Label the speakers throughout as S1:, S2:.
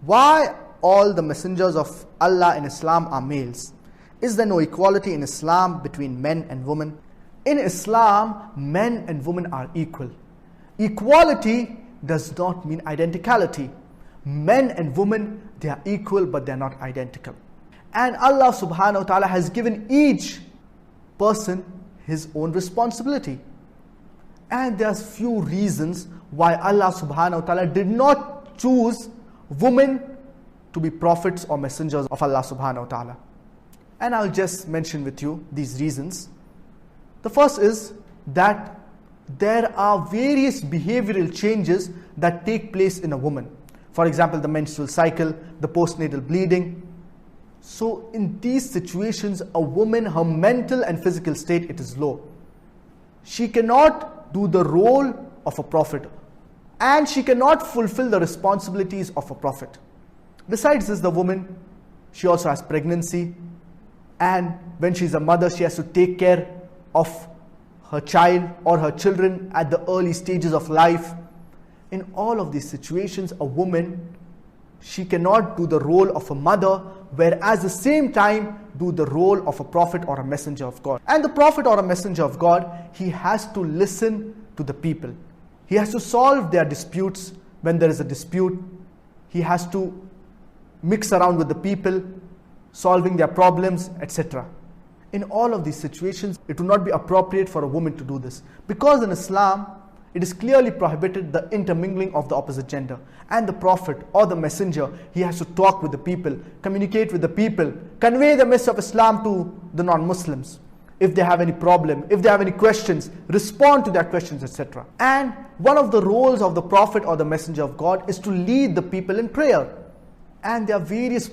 S1: Why all the messengers of Allah in Islam are males? Is there no equality in Islam between men and women? In Islam, men and women are equal. Equality does not mean identicality. Men and women, they are equal, but they are not identical. And Allah subhanahu wa ta'ala has given each person his own responsibility. And there's few reasons why Allah subhanahu wa ta'ala did not choose women to be prophets or messengers of Allah subhanahu wa ta'ala. And I'll just mention with you these reasons. The first is that there are various behavioral changes that take place in a woman. For example, the menstrual cycle, the postnatal bleeding. So in these situations, a woman, her mental and physical state, it is low. She cannot do the role of a prophet, and she cannot fulfill the responsibilities of a prophet. Besides this, the woman, she also has pregnancy, and when she's a mother, she has to take care of her child or her children at the early stages of life. In all of these situations, a woman, she cannot do the role of a mother, whereas at the same time do the role of a prophet or a messenger of God. And the prophet or a messenger of God, he has to listen to the people. He has to solve their disputes. When there is a dispute, he has to mix around with the people, solving their problems, etc. In all of these situations, it would not be appropriate for a woman to do this, because in Islam, it is clearly prohibited the intermingling of the opposite gender. And the prophet or the messenger, he has to talk with the people, communicate with the people, convey the message of Islam to the non-Muslims. If they have any problem, if they have any questions, respond to their questions, etc. And one of the roles of the prophet or the messenger of God is to lead the people in prayer. And there are various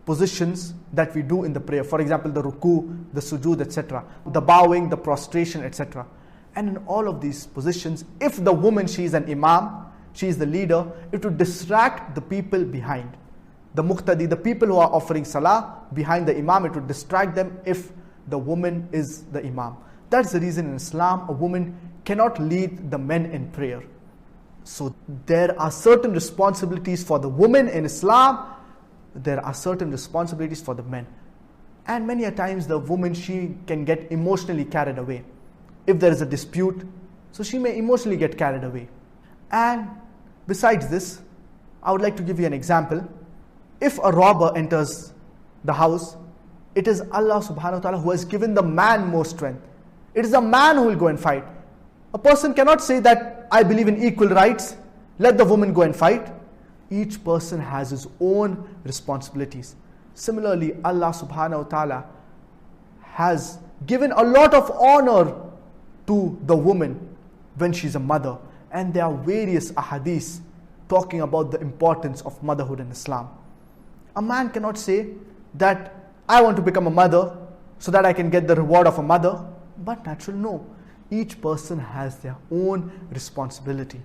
S1: positions that we do in the prayer. For example, the ruku, the sujood, etc. The bowing, the prostration, etc. And in all of these positions, if the woman, she is an imam, she is the leader, it would distract the people behind. The muqtadi, the people who are offering salah behind the imam, it would distract them if the woman is the imam. That's the reason in Islam, a woman cannot lead the men in prayer. So there are certain responsibilities for the woman in Islam, there are certain responsibilities for the men. And many a times the woman, she can get emotionally carried away. If there is a dispute, so she may emotionally get carried away. And besides this, I would like to give you an example. If a robber enters the house, it is Allah subhanahu wa ta'ala who has given the man more strength. It is the man who will go and fight. A person cannot say that I believe in equal rights, let the woman go and fight. Each person has his own responsibilities. Similarly, Allah subhanahu wa ta'ala has given a lot of honor to the woman when she's a mother. And there are various ahadith talking about the importance of motherhood in Islam. A man cannot say that I want to become a mother so that I can get the reward of a mother. But natural, no. Each person has their own responsibility.